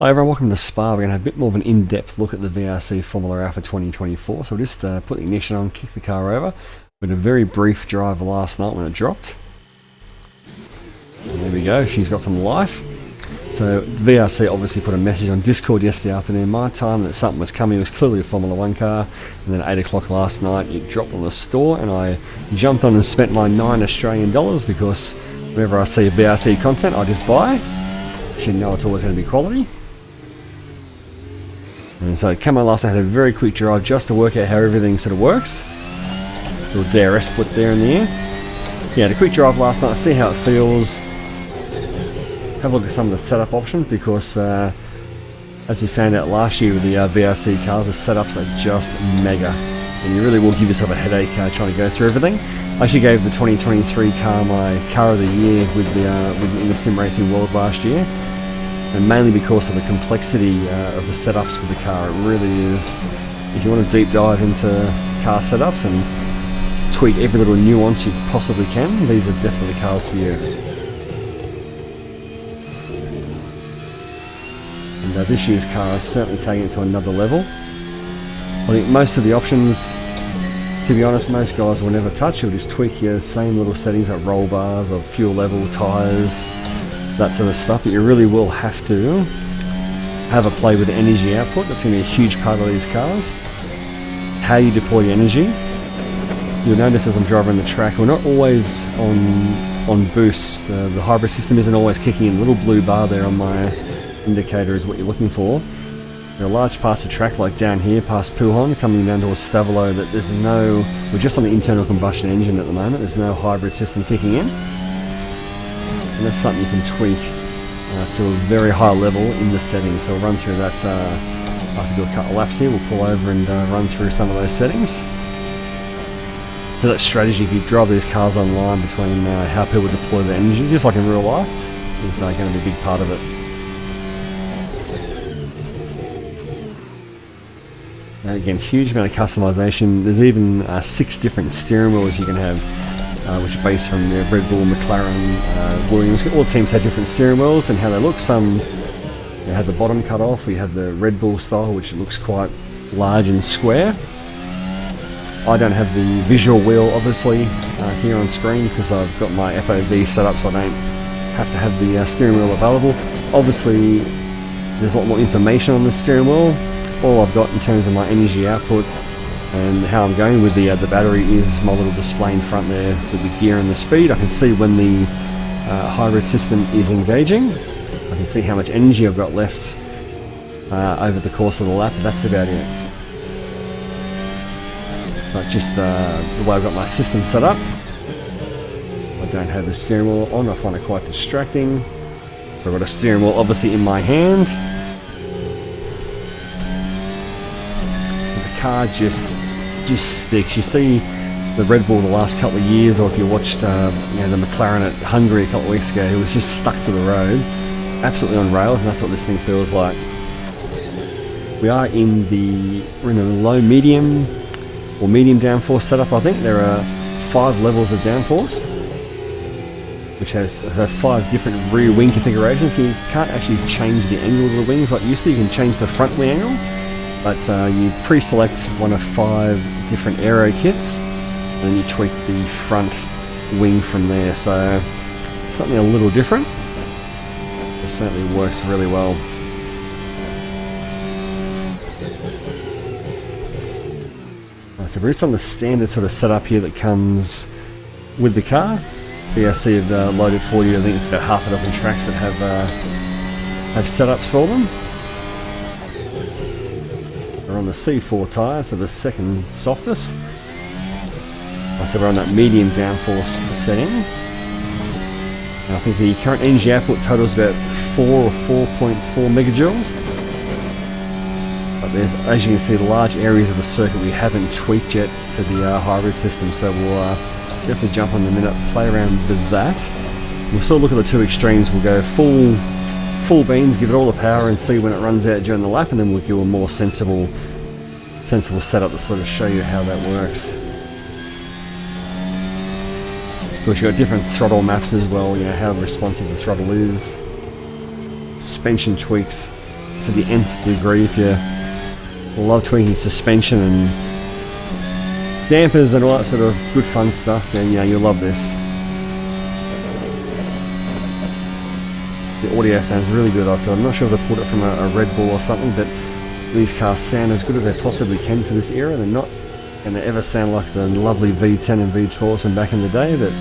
Hi everyone, welcome to Spa. We're going to have a bit more of an in-depth look at the VRC Formula Alpha 2024. So we'll just put the ignition on, kick the car over. We had a very brief drive last night when it dropped. And there we go, she's got some life. So VRC obviously put a message on Discord yesterday afternoon my time that something was coming. It was clearly a Formula 1 car. And then at 8 o'clock last night it dropped on the store and I jumped on and spent my $9 Australian because whenever I see VRC content I just buy. Should know it's always going to be quality. And so come on last night, I had a very quick drive just to work out how everything sort of works. Little DRS split there in the air. Yeah, had a quick drive last night, see how it feels. Have a look at some of the setup options because as we found out last year with the VRC cars, the setups are just mega. And you really will give yourself a headache trying to go through everything. I actually gave the 2023 car my car of the year in the sim racing world last year. And mainly because of the complexity of the setups with the car. It really is, if you want to deep dive into car setups and tweak every little nuance you possibly can, these are definitely cars for you. And this year's car is certainly taking it to another level. I think most of the options, to be honest, most guys will never touch. You'll just tweak your same little settings like roll bars or fuel level, tyres, that sort of stuff, but you really will have to have a play with the energy output. That's going to be a huge part of these cars. How you deploy your energy. You'll notice as I'm driving the track, we're not always on boost. The hybrid system isn't always kicking in. The little blue bar there on my indicator is what you're looking for. There are large parts of track like down here past Pujon coming down towards Stavolo that we're just on the internal combustion engine at the moment. There's no hybrid system kicking in. And that's something you can tweak to a very high level in the settings. So we'll run through that after we do a couple of laps here. We'll pull over and run through some of those settings. So that strategy, if you drive these cars online between how people deploy their energy, just like in real life, is going to be a big part of it. And again, huge amount of customization. There's even 6 different steering wheels you can have. Which are based from Red Bull, McLaren, Williams. All teams have different steering wheels and how they look. Some have the bottom cut off. We have the Red Bull style, which looks quite large and square. I don't have the visual wheel, obviously, here on screen because I've got my FOV set up, so I don't have to have the steering wheel available. Obviously, there's a lot more information on the steering wheel. All I've got in terms of my energy output and how I'm going with the battery is my little display in front there with the gear and the speed. I can see when the hybrid system is engaging. I can see how much energy I've got left over the course of the lap. That's about it. But just the way I've got my system set up. I don't have the steering wheel on. I find it quite distracting. So I've got a steering wheel obviously in my hand. The car just sticks. You see the Red Bull the last couple of years, or if you watched the McLaren at Hungary a couple of weeks ago, it was just stuck to the road, absolutely on rails, and that's what this thing feels like. We're in a low, medium, or medium downforce setup. I think there are 5 levels of downforce, which has 5 different rear wing configurations. You can't actually change the angle of the wings like you used to. You can change the front wing angle, but you pre-select one of 5 different aero kits and then you tweak the front wing from there. So something a little different. It certainly works really well. So we're just on the standard sort of setup here that comes with the car. VRC have loaded for you, I think it's about half a dozen tracks that have setups for them. We're on the C4 tyre, so the second softest. So we're on that medium downforce setting. And I think the current energy output totals about 4 or 4.4 megajoules. But there's, as you can see, large areas of the circuit we haven't tweaked yet for the hybrid system, so we'll definitely jump on the minute, play around with that. We'll still look at the 2 extremes. We'll go full beans, give it all the power and see when it runs out during the lap, and then we'll give a more sensible setup to sort of show you how that works. Of course, you've got different throttle maps as well, how responsive the throttle is. Suspension tweaks to the nth degree. If you love tweaking suspension and dampers and all that sort of good fun stuff, then yeah, you'll love this. The audio sounds really good. I'm not sure if they pulled it from a Red Bull or something, but these cars sound as good as they possibly can for this era. They're not going to ever sound like the lovely V10 and V12s from back in the day, but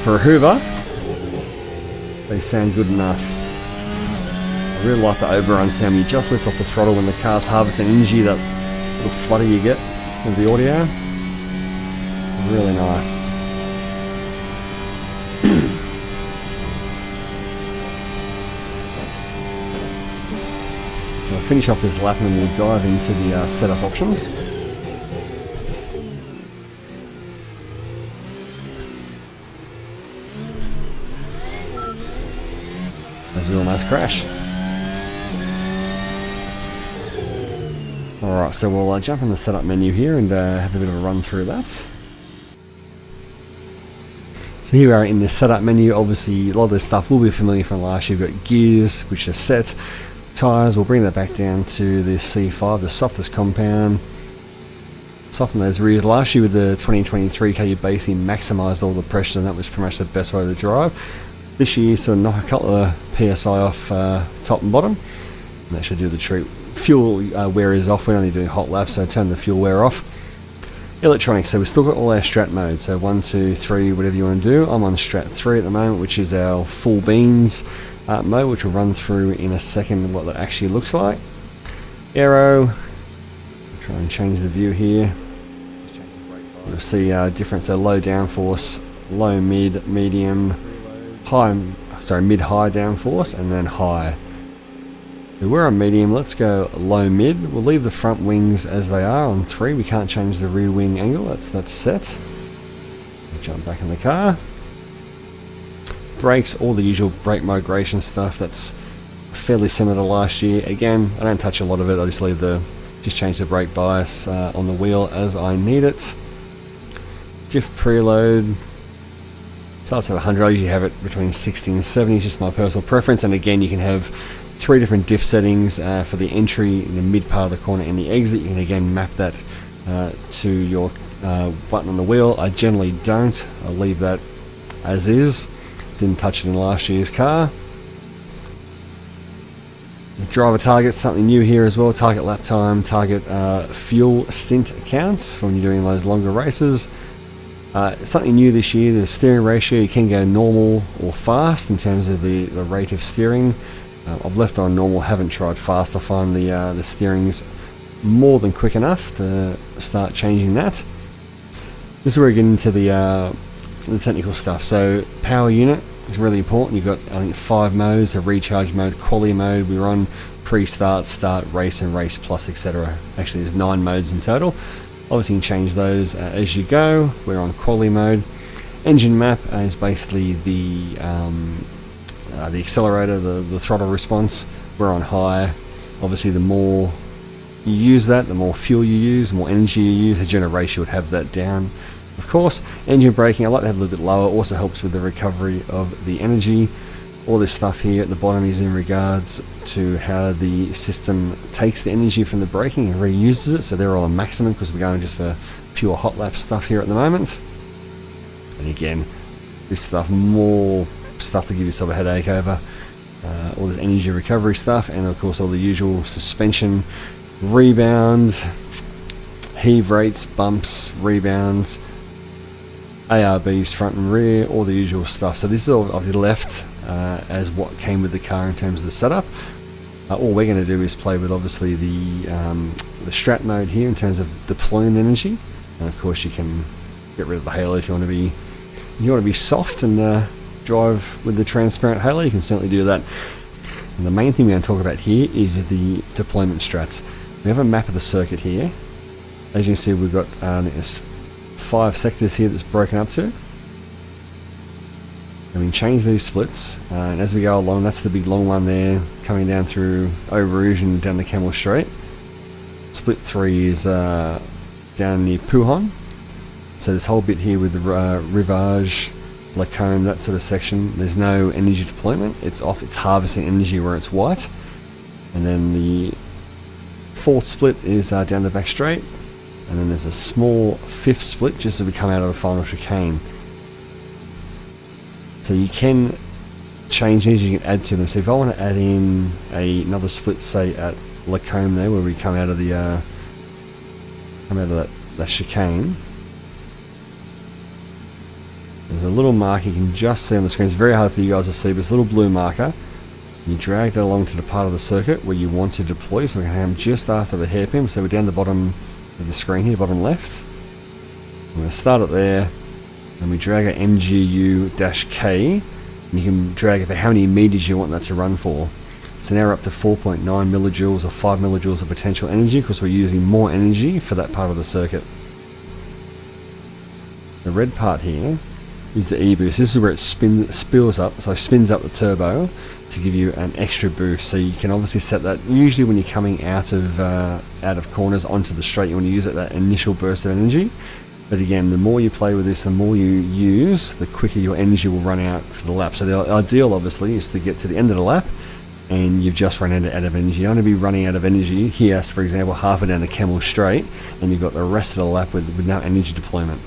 for a Hoover, they sound good enough. I really like the overrun sound. You just lift off the throttle when the car's harvesting energy, that little flutter you get with the audio. Really nice. So I'll finish off this lap and then we'll dive into the setup options. As we almost crash. Alright, so we'll jump in the setup menu here and have a bit of a run through that. So here we are in the setup menu. Obviously a lot of this stuff will be familiar from last year. We've got gears, which are set. Tyres, we'll bring that back down to the C5, the softest compound. Soften those rears. Last year with the 2023 car, you basically maximised all the pressures, and that was pretty much the best way to drive. This year, sort of knock a couple of PSI off top and bottom, and that should do the trick. Fuel wear is off. We're only doing hot laps, so turn the fuel wear off. Electronics, so we've still got all our strat modes, so 1, 2, 3, whatever you want to do. I'm on strat 3 at the moment, which is our full beans mode, which we'll run through in a second what that actually looks like. Aero, try and change the view here. You'll see difference, so low downforce, low, mid, medium, high, mid-high downforce, and then high. So we're on medium, let's go low mid. We'll leave the front wings as they are on 3. We can't change the rear wing angle, that's set. We'll jump back in the car. Brakes, all the usual brake migration stuff, that's fairly similar to last year. Again, I don't touch a lot of it, I just change the brake bias on the wheel as I need it. Diff preload starts at 100. I usually have it between 60 and 70, just my personal preference. And again, you can have 3 different diff settings for the entry in the mid part of the corner and the exit. You can again map that to your button on the wheel. I generally don't. I'll leave that as is. Didn't touch it in last year's car. Driver targets, something new here as well. Target lap time, target fuel stint counts for when you're doing those longer races. Something new this year, the steering ratio. You can go normal or fast in terms of the rate of steering. I've left on normal, haven't tried fast. I find the steering's more than quick enough to start changing that. This is where we get into the technical stuff. So power unit is really important. You've got, I think, 5 modes: a recharge mode, quality mode. We're on pre-start, start, race, and race plus, etc. Actually, there's 9 modes in total. Obviously, you can change those as you go. We're on quality mode. Engine map is basically the accelerator, the throttle response. We're on high. Obviously, the more you use that, the more fuel you use, the more energy you use. The general ratio would have that down. Of course, engine braking, I like to have a little bit lower. Also helps with the recovery of the energy. All this stuff here at the bottom is in regards to how the system takes the energy from the braking and reuses it. So they're all on maximum because we're going just for pure hot lap stuff here at the moment. And again, this stuff, more stuff to give yourself a headache over. All this energy recovery stuff, and of course all the usual suspension, rebound, heave rates, bumps, rebounds, ARBs front and rear, all the usual stuff. So this is all I've left as what came with the car in terms of the setup. All we're going to do is play with obviously the strat mode here in terms of deploying the energy, and of course you can get rid of the halo if you want to be soft and drive with the transparent halo. You can certainly do that. And the main thing we're going to talk about here is the deployment strats. We have a map of the circuit here. As you can see, we've got 5 sectors here that's broken up to. And we can change these splits, and as we go along, that's the big long one there coming down through Eau Rouge and down the Camel Straight. Split 3 is down near Pujon. So this whole bit here with the Rivage, Lacombe, that sort of section, there's no energy deployment. It's off. It's harvesting energy where it's white. And then the fourth split is down the back straight, and then there's a small fifth split just as we come out of the final chicane. So you can change these, you can add to them. So if I want to add in another split, say at Lacombe there, where we come out of the that chicane, there's a little marker you can just see on the screen. It's very hard for you guys to see, but it's a little blue marker. You drag that along to the part of the circuit where you want to deploy. So we can have them just after the hairpin. So we're down the bottom of the screen here, bottom left. I'm going to start it there, and we drag our MGU-K, and you can drag it for how many meters you want that to run for. So now we're up to 4.9 millijoules or 5 millijoules of potential energy, because we're using more energy for that part of the circuit. The red part here is the E-boost. This is where it spins up the turbo to give you an extra boost. So you can obviously set that. Usually when you're coming out of corners onto the straight, you want to use that initial burst of energy. But again, the more you play with this, the more you use, the quicker your energy will run out for the lap. So the ideal, obviously, is to get to the end of the lap and you've just run out of energy. You don't want to be running out of energy here, for example, halfway down the Camel Straight, and you've got the rest of the lap with no energy deployment.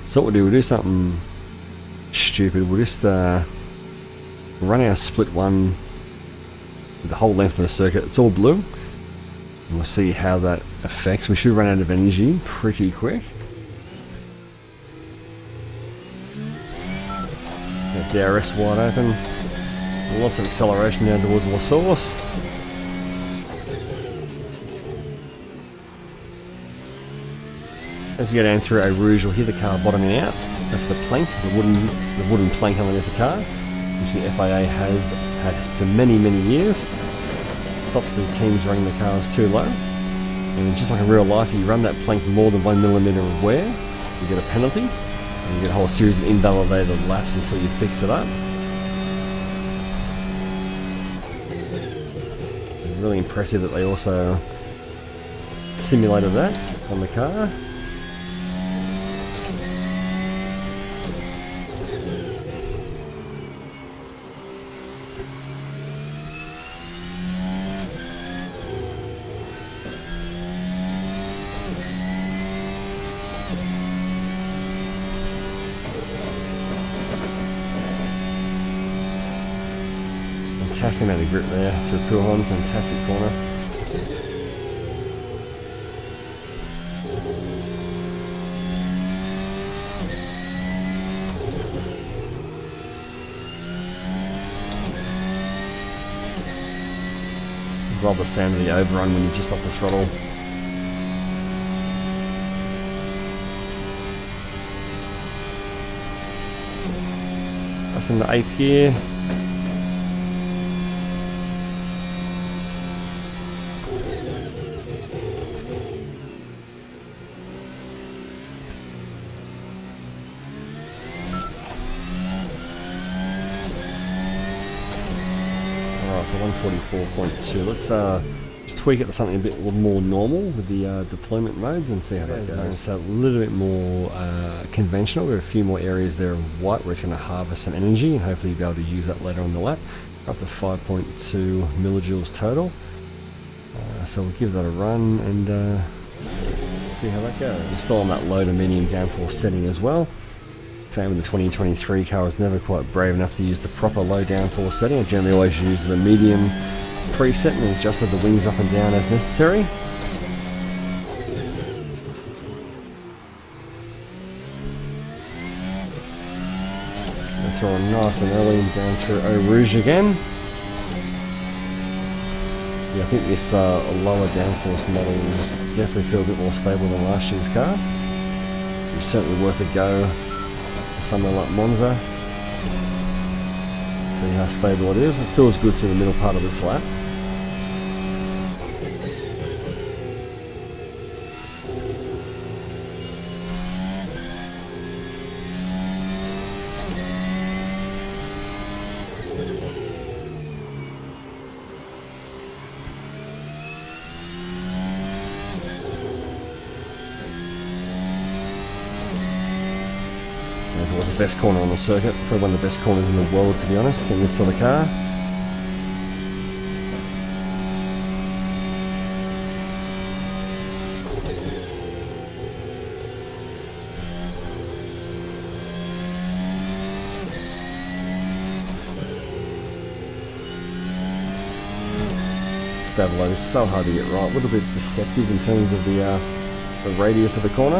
So what we'll do something stupid. We'll just run our split one with the whole length of the circuit. It's all blue. And we'll see how that affects. We should run out of energy pretty quick. Got DRS wide open. Lots of acceleration down towards La Source. As you go down through Eau Rouge, you'll hear the car bottoming out. That's the plank, the wooden plank underneath the car, which the FIA has had for many, many years. Stops the teams running the cars too low. And just like in real life, if you run that plank more than 1 millimeter of wear, you get a penalty. And you get a whole series of invalidated laps until you fix it up. It's really impressive that they also simulated that on the car. Fantastic amount of grip there through Coulon, fantastic corner. Just love the sound of the overrun when you're just off the throttle. That's in the 8th gear. So 144.2. Let's just tweak it to something a bit more normal with the deployment modes and see how that goes. So a little bit more conventional. There are a few more areas there of white where it's going to harvest some energy, and hopefully you'll be able to use that later on the lap. Up to 5.2 millijoules total. So we'll give that a run and see how that goes. Still on that low to medium downforce setting as well. Found with the 2023 car, I was never quite brave enough to use the proper low downforce setting. I generally always use the medium preset and adjusted the wings up and down as necessary. And throw it nice and early and down through Eau Rouge again. Yeah, I think this lower downforce model is definitely feel a bit more stable than last year's car. It's certainly worth a go. Somewhere like Monza. See how stable it is. It feels good through the middle part of this lap. Towards the best corner on the circuit, probably one of the best corners in the world, to be honest, in this sort of car. Stabilo is so hard to get right, a little bit deceptive in terms of the radius of the corner.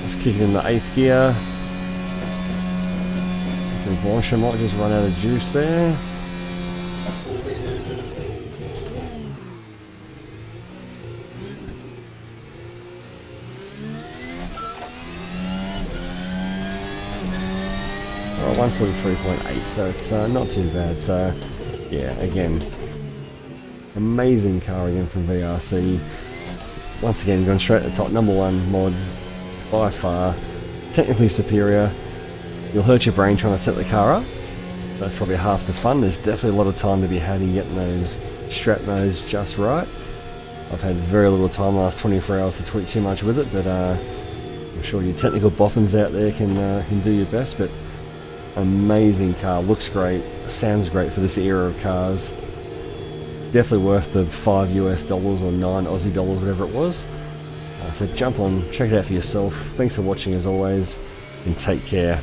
Just kicking in the 8th gear. So Blanche might just run out of juice there. Alright, 143.8, so it's not too bad. So yeah, again, amazing car again from VRC. Once again, going straight to the top, #1 mod by far, technically superior. You'll hurt your brain trying to set the car up. That's probably half the fun. There's definitely a lot of time to be had in getting those strap nodes just right. I've had very little time the last 24 hours to tweak too much with it, but I'm sure you technical boffins out there can do your best. But amazing car, looks great, sounds great for this era of cars. Definitely worth the $5 US or 9 Aussie dollars, whatever it was. So jump on, check it out for yourself. Thanks for watching as always, and take care.